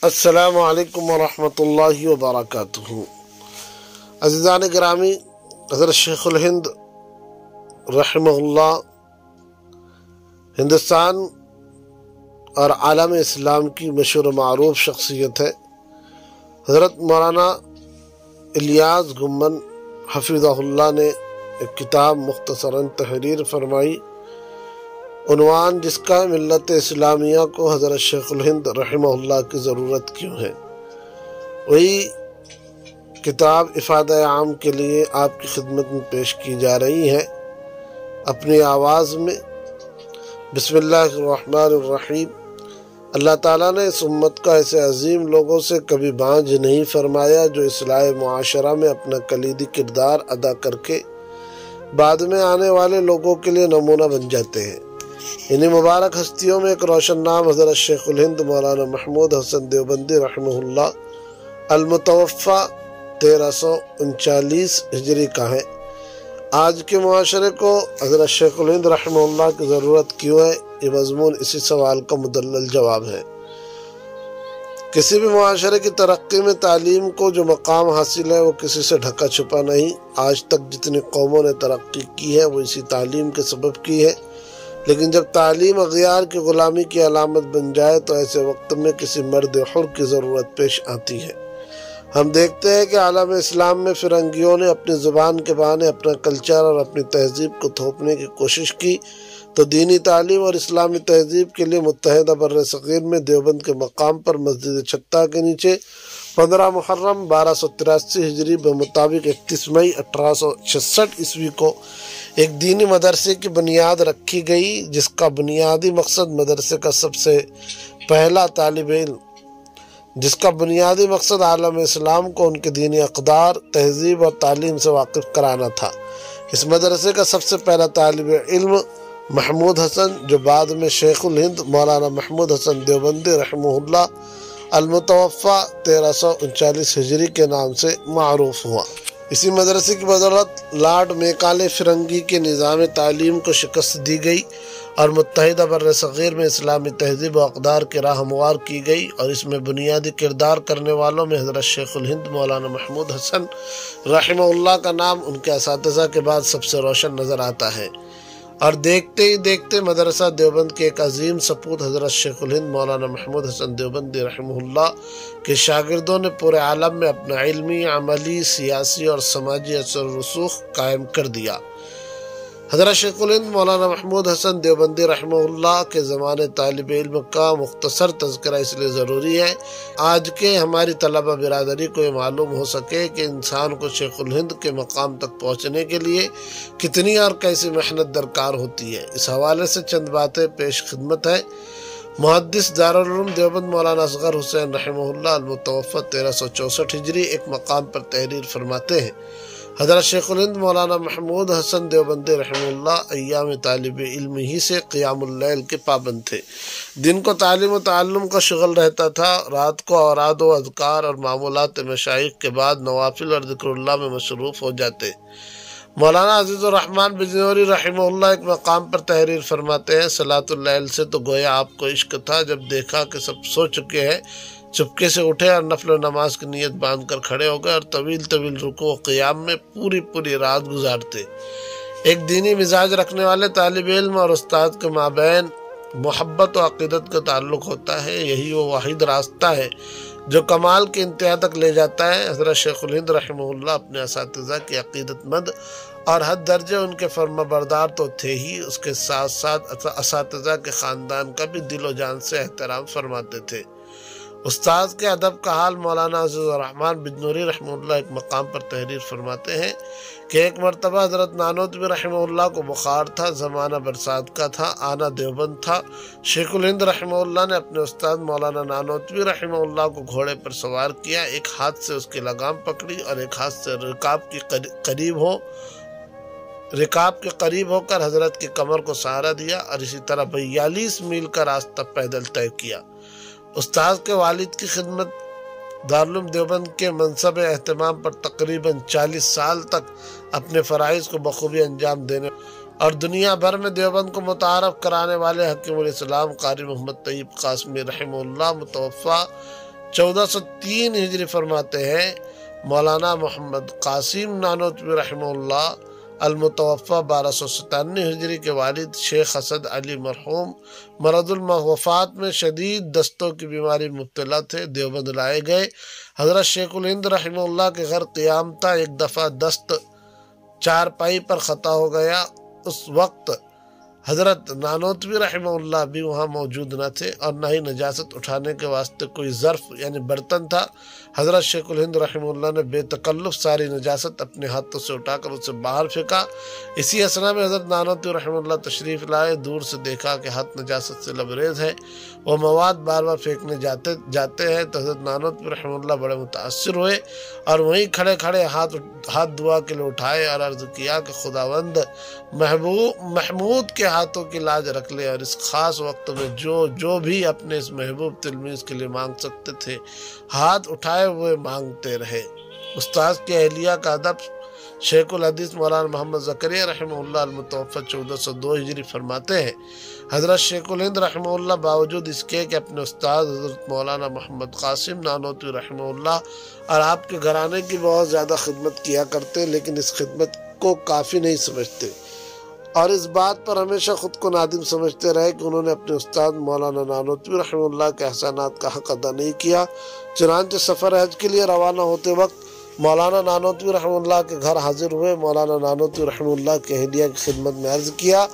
السلام علیکم ورحمۃ اللہ وبرکاتہ۔ عزیزان گرامی، حضرت شیخ الہند رحمہ اللہ ہندوستان اور عالم اسلام کی مشہور و معروف شخصیت ہے۔ حضرت مولانا الیاس گمن حفظہ اللہ نے ایک کتاب مختصراً تحریر فرمائی، عنوان جس کا ملت اسلامیہ کو حضرت شیخ الہند رحمہ اللہ کی ضرورت کیوں ہے۔ وہی کتاب افادہ عام کے لیے آپ کی خدمت میں پیش کی جا رہی ہے اپنی آواز میں۔ بسم اللہ الرحمن الرحیم۔ اللہ تعالیٰ نے اس امت کا ایسے عظیم لوگوں سے کبھی بانجھ نہیں فرمایا جو اصلاح معاشرہ میں اپنا کلیدی کردار ادا کر کے بعد میں آنے والے لوگوں کے لیے نمونہ بن جاتے ہیں۔ انہی مبارک ہستیوں میں ایک روشن نام حضرت شیخ الہند مولانا محمود حسن دیوبندی رحمہ اللہ المتوفی 1339 ہجری کا ہے۔ آج کے معاشرے کو حضرت شیخ الہند رحمہ اللہ کی ضرورت کیوں ہے، یہ مضمون اسی سوال کا مدلل جواب ہے۔ کسی بھی معاشرے کی ترقی میں تعلیم کو جو مقام حاصل ہے وہ کسی سے ڈھکا چھپا نہیں۔ آج تک جتنی قوموں نے ترقی کی ہے وہ اسی تعلیم کے سبب کی ہے، لیکن جب تعلیم اغیار کی غلامی کی علامت بن جائے تو ایسے وقت میں کسی مرد حر کی ضرورت پیش آتی ہے۔ ہم دیکھتے ہیں کہ عالم اسلام میں فرنگیوں نے اپنی زبان کے بہانے اپنا کلچر اور اپنی تہذیب کو تھوپنے کی کوشش کی، تو دینی تعلیم اور اسلامی تہذیب کے لیے متحدہ بر صغیر میں دیوبند کے مقام پر مسجد چھتہ کے نیچے 15 محرم 1283 ہجری بمطابق 31 مئی 1866 عیسوی کو ایک دینی مدرسے کی بنیاد رکھی گئی، جس کا بنیادی مقصد مدرسے کا سب سے پہلا طالب علم بنیادی مقصد عالم اسلام کو ان کے دینی اقدار، تہذیب اور تعلیم سے واقف کرانا تھا۔ اس مدرسے کا سب سے پہلا طالب علم محمود حسن، جو بعد میں شیخ الہند مولانا محمود حسن دیوبندی رحمہ اللہ المتوفی 1339 ہجری کے نام سے معروف ہوا۔ اسی مدرسے کی بدولت لارڈ میکالے فرنگی کے نظام تعلیم کو شکست دی گئی اور متحدہ بر صغیر میں اسلامی تہذیب و اقدار کی راہ ہموار کی گئی، اور اس میں بنیادی کردار کرنے والوں میں حضرت شیخ الہند مولانا محمود حسن رحمہ اللہ کا نام ان کے اساتذہ کے بعد سب سے روشن نظر آتا ہے۔ اور دیکھتے ہی دیکھتے مدرسہ دیوبند کے ایک عظیم سپوت حضرت شیخ الہند مولانا محمود حسن دیوبندی رحمہ اللہ کے شاگردوں نے پورے عالم میں اپنا علمی، عملی، سیاسی اور سماجی اثر و رسوخ قائم کر دیا۔ حضرت شیخ الہند مولانا محمود حسن دیوبندی رحمہ اللہ کے زمانے طالب علم کا مختصر تذکرہ اس لیے ضروری ہے آج کے ہماری طلبہ برادری کو یہ معلوم ہو سکے کہ انسان کو شیخ الہند کے مقام تک پہنچنے کے لیے کتنی اور کیسی محنت درکار ہوتی ہے۔ اس حوالے سے چند باتیں پیش خدمت ہے۔ محدث دارالعلوم دیوبند مولانا اصغر حسین رحمہ اللہ المتوفی 1364 ہجری ایک مقام پر تحریر فرماتے ہیں، حضرت شیخ الہند مولانا محمود حسن دیوبندی رحمہ اللہ ایام طالب علم ہی سے قیام اللیل کے پابند تھے۔ دن کو تعلیم و تعلم کا شغل رہتا تھا، رات کو اوراد و اذکار اور معمولات مشائخ کے بعد نوافل اور ذکر اللہ میں مصروف ہو جاتے۔ مولانا عزیز الرحمن بجنوری رحمہ اللہ ایک مقام پر تحریر فرماتے ہیں، صلاۃ اللیل سے تو گویا آپ کو عشق تھا، جب دیکھا کہ سب سو چکے ہیں چپکے سے اٹھے اور نفل و نماز کی نیت باندھ کر کھڑے ہو گئے اور طویل طویل رکوع و قیام میں پوری رات گزارتے۔ ایک دینی مزاج رکھنے والے طالب علم اور استاد کے مابین محبت و عقیدت کا تعلق ہوتا ہے، یہی وہ واحد راستہ ہے جو کمال کی انتہا تک لے جاتا ہے۔ حضرت شیخ الہند رحمہ اللہ اپنے اساتذہ کی عقیدت مند اور حد درجے ان کے فرما بردار تو تھے ہی، اس کے ساتھ ساتھ اساتذہ کے خاندان کا بھی دل و جان سے احترام فرماتے تھے۔ استاد کے ادب کا حال مولانا عزیز الرحمن بجنوری رحمہ اللہ ایک مقام پر تحریر فرماتے ہیں کہ ایک مرتبہ حضرت نانوتوی رحمہ اللہ کو بخار تھا، زمانہ برسات کا تھا، آنا دیوبند تھا۔ شیخ الہند رحمہ اللہ نے اپنے استاد مولانا نانوتوی رحمہ اللہ کو گھوڑے پر سوار کیا، ایک ہاتھ سے اس کی لگام پکڑی اور ایک ہاتھ سے رکاب کے قریب ہو کر حضرت کی کمر کو سہارا دیا اور اسی طرح 42 میل کا راستہ پیدل طے کیا۔ استاد کے والد کی خدمت دارالعلوم دیوبند کے منصب اہتمام پر تقریباً 40 سال تک اپنے فرائض کو بخوبی انجام دینے اور دنیا بھر میں دیوبند کو متعارف کرانے والے حکیم الاسلام قاری محمد طیب قاسمی رحمہ اللہ متوفہ 1403 ہجری فرماتے ہیں، مولانا محمد قاسم نانوتوی رحمہ اللہ المتوفہ 1297 ہجری کے والد شیخ اسد علی مرحوم مرض الموفات میں شدید دستوں کی بیماری مبتلا تھے، دیوبند لائے گئے۔ حضرت شیخ الہند رحمہ اللہ کے گھر قیام تھا، ایک دفعہ دست چارپائی پر خطا ہو گیا، اس وقت حضرت نانوتوی رحمہ اللہ بھی وہاں موجود نہ تھے اور نہ ہی نجاست اٹھانے کے واسطے کوئی ظرف یعنی برتن تھا۔ حضرت شیخ الہند رحمہ اللہ نے بے تکلف ساری نجاست اپنے ہاتھوں سے اٹھا کر اسے باہر پھینکا۔ اسی اثنا میں حضرت نانوتوی رحمہ اللہ تشریف لائے، دور سے دیکھا کہ ہاتھ نجاست سے لبریز ہے، وہ مواد بار بار پھینکنے جاتے ہیں تو حضرت نانوتوی رحمہ اللہ بڑے متاثر ہوئے اور وہیں کھڑے کھڑے ہاتھ دعا کے لیے اٹھائے اور عرض کیا کہ خداوند محمود کے ہاتھوں کی لاج رکھ لے، اور اس خاص وقت میں جو بھی اپنے اس محبوب تلمیذ کے لیے مانگ سکتے تھے ہاتھ اٹھائے ہوئے مانگتے رہے۔ استاذ کی اہلیہ کا ادب شیخ الحدیث مولانا محمد زکریا رحمہ اللہ المتوفہ 1402 ہجری فرماتے ہیں، حضرت شیخ الہند رحمہ اللہ باوجود اس کے کہ اپنے استاد حضرت مولانا محمد قاسم نانوتوی رحمہ اللہ اور آپ کے گھرانے کی بہت زیادہ خدمت کیا کرتے، لیکن اس خدمت کو کافی نہیں سمجھتے اور اس بات پر ہمیشہ خود کو نادم سمجھتے رہے کہ انہوں نے اپنے استاد مولانا نانوتوی رحمہ اللہ کے احسانات کا حق ادا نہیں کیا۔ چنانچہ سفر حج کے لیے روانہ ہوتے وقت مولانا نانوتوی رحمہ اللہ کے گھر حاضر ہوئے، مولانا نانوتوی رحمہ اللہ کے اہلیہ کی خدمت میں عرض کیا،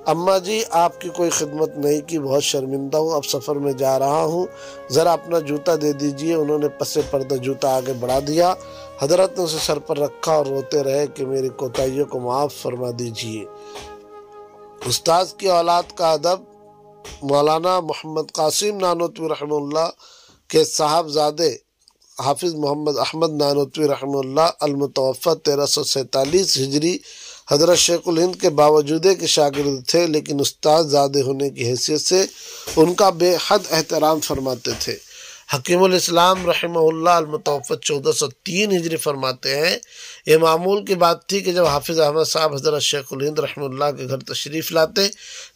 اماں جی آپ کی کوئی خدمت نہیں کی، بہت شرمندہ ہوں، اب سفر میں جا رہا ہوں، ذرا اپنا جوتا دے دیجئے۔ انہوں نے پسے پردہ جوتا آگے بڑھا دیا، حضرت نے اسے سر پر رکھا اور روتے رہے کہ میری کوتاہیوں کو معاف فرما دیجئے۔ استاذ کی اولاد کا ادب مولانا محمد قاسم نانوتوی رحمہ اللہ کے صاحبزادے حافظ محمد احمد نانوتوی رحمہ اللہ المتوفہ 1347 ہجری حضرت شیخ الہند کے باوجود کہ شاگرد تھے، لیکن استاد زادے ہونے کی حیثیت سے ان کا بے حد احترام فرماتے تھے۔ حکیم الاسلام رحمہ اللہ المتوفہ 1403 ہجری فرماتے ہیں، یہ معمول کی بات تھی کہ جب حافظ احمد صاحب حضرت شیخ الہند رحمہ اللہ کے گھر تشریف لاتے،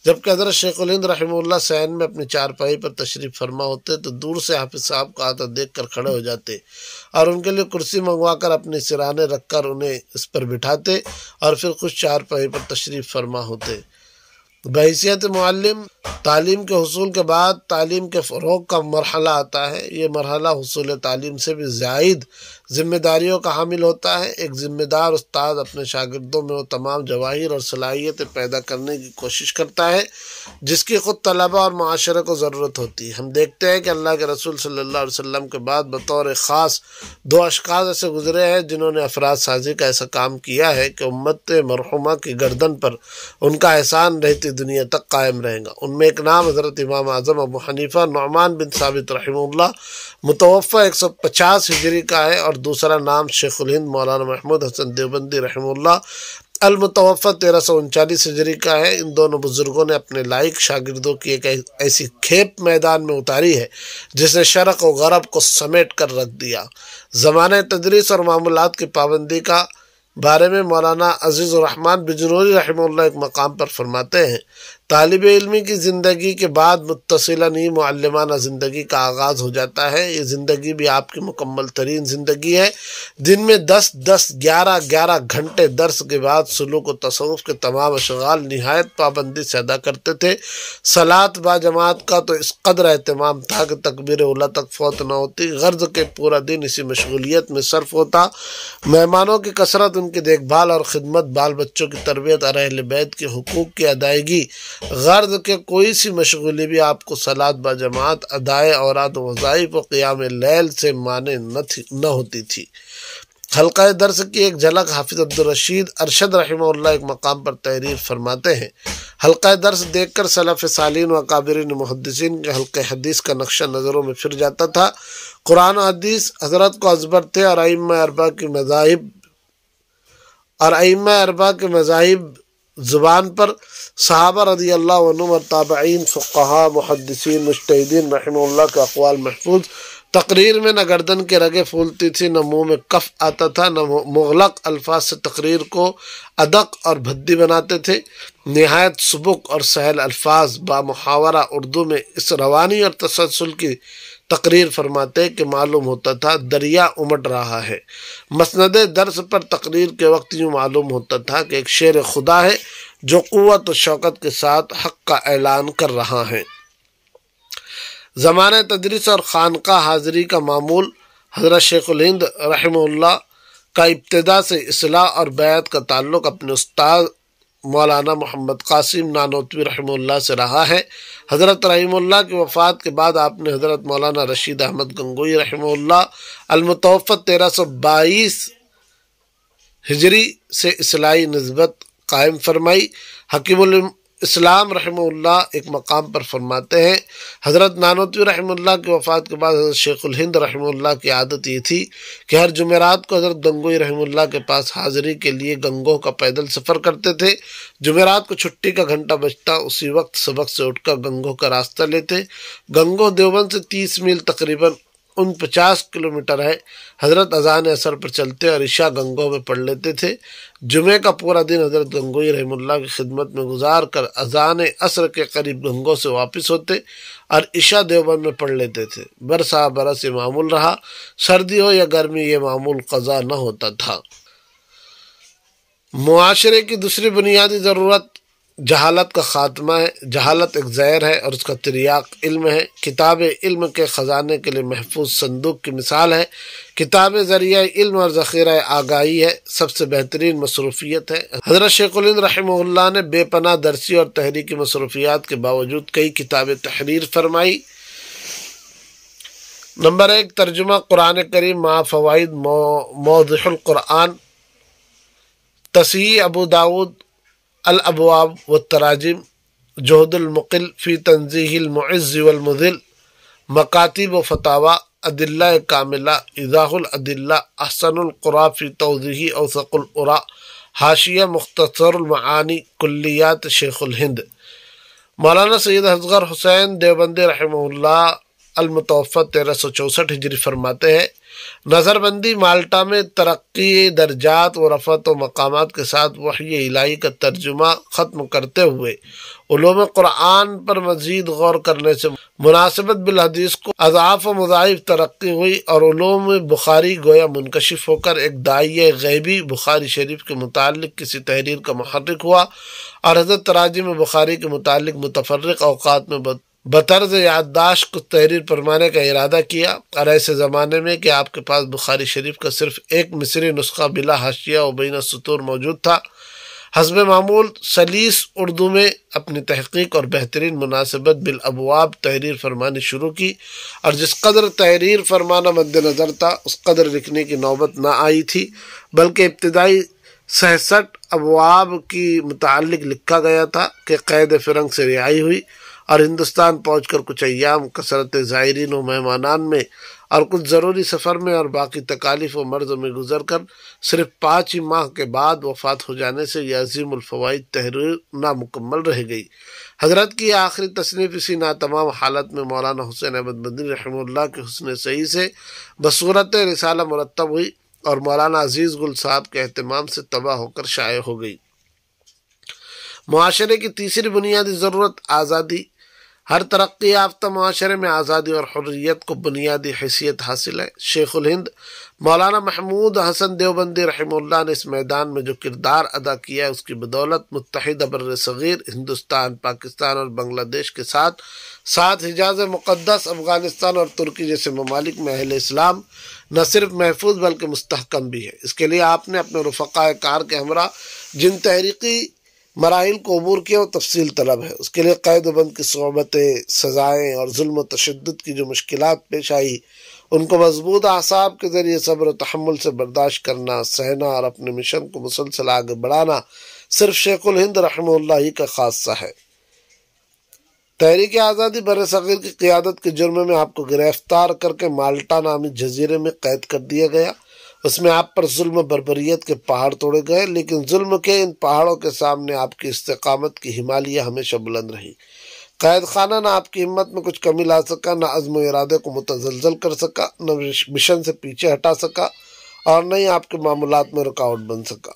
جبکہ حضرت شیخ الہند رحمہ اللہ صحن میں اپنی چارپائی پر تشریف فرما ہوتے تو دور سے حافظ صاحب کا آتا دیکھ کر کھڑے ہو جاتے اور ان کے لیے کرسی منگوا کر اپنے سرانے رکھ کر انہیں اس پر بٹھاتے اور پھر خود چارپائی پر تشریف فرما ہوتے۔ بحیثیت معلم تعلیم کے حصول کے بعد تعلیم کے فروغ کا مرحلہ آتا ہے، یہ مرحلہ حصول تعلیم سے بھی زائد ذمہ داریوں کا حامل ہوتا ہے۔ ایک ذمہ دار استاد اپنے شاگردوں میں وہ تمام جواہر اور صلاحیتیں پیدا کرنے کی کوشش کرتا ہے جس کی خود طلبہ اور معاشرے کو ضرورت ہوتی ہے۔ ہم دیکھتے ہیں کہ اللہ کے رسول صلی اللہ علیہ وسلم کے بعد بطور خاص دو اشخاص ایسے گزرے ہیں جنہوں نے افراد سازی کا ایسا کام کیا ہے کہ امت مرحومہ کی گردن پر ان کا احسان رہتی دنیا تک قائم رہے گا۔ ان میں ایک نام حضرت امام اعظم ابو حنیفہ نعمان بن ثابت رحمہ اللہ متوفہ 150 ہجری کا ہے، اور دوسرا نام شیخ الہند مولانا محمود حسن دیوبندی رحمہ اللہ المتوفہ 1339 ہجری کا ہے۔ ان دونوں بزرگوں نے اپنے لائق شاگردوں کی ایک ایسی کھیپ میدان میں اتاری ہے جس نے شرق و غرب کو سمیٹ کر رکھ دیا۔ زمانہ تدریس اور معمولات کی پابندی کا بارے میں مولانا عزیز الرحمن بجنوری رحمہ اللہ ایک مقام پر فرماتے ہیں، طالب علمی کی زندگی کے بعد متصلاً ہی معلمانہ زندگی کا آغاز ہو جاتا ہے۔ یہ زندگی بھی آپ کی مکمل ترین زندگی ہے۔ دن میں 11 گھنٹے درس کے بعد سلوک و تصوف کے تمام اشغال نہایت پابندی سے ادا کرتے تھے۔ صلاۃ با جماعت کا تو اس قدر اہتمام تھا کہ تکبیر اولیٰ تک فوت نہ ہوتی، غرض کے پورا دن اسی مشغولیت میں صرف ہوتا۔ مہمانوں کی کثرت، ان کی دیکھ بھال اور خدمت، بال بچوں کی تربیت اور اہل بیت کے حقوق کی ادائیگی، غرض کہ کوئی سی مشغولی بھی آپ کو صلاۃ با جماعت، ادائے اوراد و وظائف و قیام اللیل سے مانع نہ ہوتی تھی۔ حلقہ درس کی ایک جھلک حافظ عبدالرشید ارشد رحمہ اللہ ایک مقام پر تحریر فرماتے ہیں، حلقہ درس دیکھ کر سلف صالحین و اکابرین محدثین کے حلقہ حدیث کا نقشہ نظروں میں پھر جاتا تھا۔ قرآن و حدیث حضرت کو ازبر تھے اور ائمہ اربعہ کے مذاہب زبان پر، صحابہ رضی اللہ عنہم اور تابعین، فقہاء، محدثین، مجتہدین رحمہ اللہ کے اقوال محفوظ۔ تقریر میں نہ گردن کے رگیں پھولتی تھی، نہ منہ میں کف آتا تھا، نہ مغلق الفاظ سے تقریر کو ادق اور بھدی بناتے تھے۔ نہایت سبک اور سہل الفاظ بامحاورہ اردو میں اس روانی اور تسلسل کی تقریر فرماتے کہ معلوم ہوتا تھا دریا امٹ رہا ہے۔ مسند درس پر تقریر کے وقت یوں معلوم ہوتا تھا کہ ایک شیر خدا ہے جو قوت و شوکت کے ساتھ حق کا اعلان کر رہا ہے۔ زمانہ تدریس اور خانقاہ حاضری کا معمول حضرت شیخ الہند رحمہ اللہ کا ابتدا سے اصلاح اور بیعت کا تعلق اپنے استاد مولانا محمد قاسم نانوتوی رحمہ اللہ سے رہا ہے۔ حضرت رحمہ اللہ کی وفات کے بعد آپ نے حضرت مولانا رشید احمد گنگوئی رحمہ اللہ المتوفی 1322 ہجری سے اصلاحی نسبت قائم فرمائی۔ حکیم الاسلام رحمہ اللہ ایک مقام پر فرماتے ہیں حضرت نانوتوی رحمہ اللہ کی وفات کے بعد حضرت شیخ الہند رحمہ اللہ کی عادت یہ تھی کہ ہر جمعرات کو حضرت گنگوئی رحمہ اللہ کے پاس حاضری کے لیے گنگوہ کا پیدل سفر کرتے تھے۔ جمعرات کو چھٹی کا گھنٹہ بجتا اسی وقت سبق سے اٹھ کر گنگوہ کا راستہ لیتے۔ گنگوہ دیوبند سے 30 میل تقریباً 49 کلومیٹر ہے۔ حضرت اذان اثر پر چلتے اور عشاء گنگوہ میں پڑھ لیتے تھے۔ جمعے کا پورا دن حضرت گنگوئی رحمہ اللہ کی خدمت میں گزار کر اذان اثر کے قریب گنگوہ سے واپس ہوتے اور عشاء دیوبند میں پڑھ لیتے تھے۔ برسا برس یہ معمول رہا، سردی ہو یا گرمی یہ معمول قضا نہ ہوتا تھا۔ معاشرے کی دوسری بنیادی ضرورت جہالت کا خاتمہ ہے۔ جہالت ایک زہر ہے اور اس کا تریاق علم ہے۔ کتاب علم کے خزانے کے لیے محفوظ صندوق کی مثال ہے۔ کتاب ذریعہ علم اور ذخیرہ آگاہی ہے، سب سے بہترین مصروفیت ہے۔ حضرت شیخ الہند رحمہ اللہ نے بے پناہ درسی اور تحریکی مصروفیات کے باوجود کئی کتابیں تحریر فرمائی۔ نمبر 1 ترجمہ قرآن کریم مع فوائد موضح القرآن، تصحیح ابو داود الابواب والتراجم، جہد المقل فی تنزیہ المعز والمذل، مکاتب و فتاوی، ادلہ کاملہ، ایضاح الادلہ، احسن القراء فی توضیح اوثق القراء، حاشیہ مختصر المعانی، کلیات شیخ الہند۔ مولانا سید اصغر حسین دیوبندی رحمہ اللہ المتوفی 1364 ہجری فرماتے ہیں نظر بندی مالٹا میں ترقی درجات و رفعت و مقامات کے ساتھ وحی الہی کا ترجمہ ختم کرتے ہوئے علوم قرآن پر مزید غور کرنے سے مناسبت بالحدیث کو اضعاف و مضاعف ترقی ہوئی اور علوم بخاری گویا منکشف ہو کر ایک داعیہ غیبی بخاری شریف کے متعلق کسی تحریر کا محرک ہوا اور حضرت تراجم بخاری کے متعلق متفرق اوقات میں بطرز یادداشت کو تحریر فرمانے کا ارادہ کیا، اور ایسے زمانے میں کہ آپ کے پاس بخاری شریف کا صرف ایک مصری نسخہ بلا حاشیہ و بین السطور موجود تھا، حسب معمول سلیس اردو میں اپنی تحقیق اور بہترین مناسبت بالابواب تحریر فرمانی شروع کی، اور جس قدر تحریر فرمانا مد نظر تھا اس قدر لکھنے کی نوبت نہ آئی تھی، بلکہ ابتدائی 66 ابواب کی متعلق لکھا گیا تھا کہ قید فرنگ سے رہائی ہوئی اور ہندوستان پہنچ کر کچھ ایام کثرت زائرین و مہمانان میں اور کچھ ضروری سفر میں اور باقی تکالیف و مرض میں گزر کر صرف 5 ماہ کے بعد وفات ہو جانے سے یہ عظیم الفوائد تحریر نامکمل رہ گئی۔ حضرت کی آخری تصنیف اسی ناتمام حالت میں مولانا حسین احمد مدنی رحمہ اللہ کے حسن صحیح سے بصورت رسالہ مرتب ہوئی اور مولانا عزیز گل صاحب کے اہتمام سے طبع ہو کر شائع ہو گئی۔ معاشرے کی تیسری بنیادی ضرورت آزادی۔ ہر ترقی یافتہ معاشرے میں آزادی اور حریت کو بنیادی حیثیت حاصل ہے۔ شیخ الہند مولانا محمود حسن دیوبندی رحمہ اللہ نے اس میدان میں جو کردار ادا کیا ہے اس کی بدولت متحدہ بر صغیر ہندوستان، پاکستان اور بنگلہ دیش کے ساتھ ساتھ حجاز مقدس، افغانستان اور ترکی جیسے ممالک میں اہل اسلام نہ صرف محفوظ بلکہ مستحکم بھی ہے۔ اس کے لیے آپ نے اپنے رفقائے کار کے ہمراہ جن تحریکی مراحل کو عبور کیا وہ تفصیل طلب ہے۔ اس کے لیے قید و بند کی صعوبتیں، سزائیں اور ظلم و تشدد کی جو مشکلات پیش آئی ان کو مضبوط اعصاب کے ذریعے صبر و تحمل سے برداشت کرنا، سہنا اور اپنے مشن کو مسلسل آگے بڑھانا صرف شیخ الہند رحمہ اللہ ہی کا خاصہ ہے۔ تحریک آزادی بر صغیر کی قیادت کے جرم میں آپ کو گرفتار کر کے مالٹا نامی جزیرے میں قید کر دیا گیا۔ اس میں آپ پر ظلم و بربریت کے پہاڑ توڑے گئے، لیکن ظلم کے ان پہاڑوں کے سامنے آپ کی استقامت کی ہمالیہ ہمیشہ بلند رہی۔ قید خانہ نہ آپ کی ہمت میں کچھ کمی لا سکا، نہ عزم و ارادے کو متزلزل کر سکا، نہ مشن سے پیچھے ہٹا سکا، اور نہ ہی آپ کے معاملات میں رکاوٹ بن سکا۔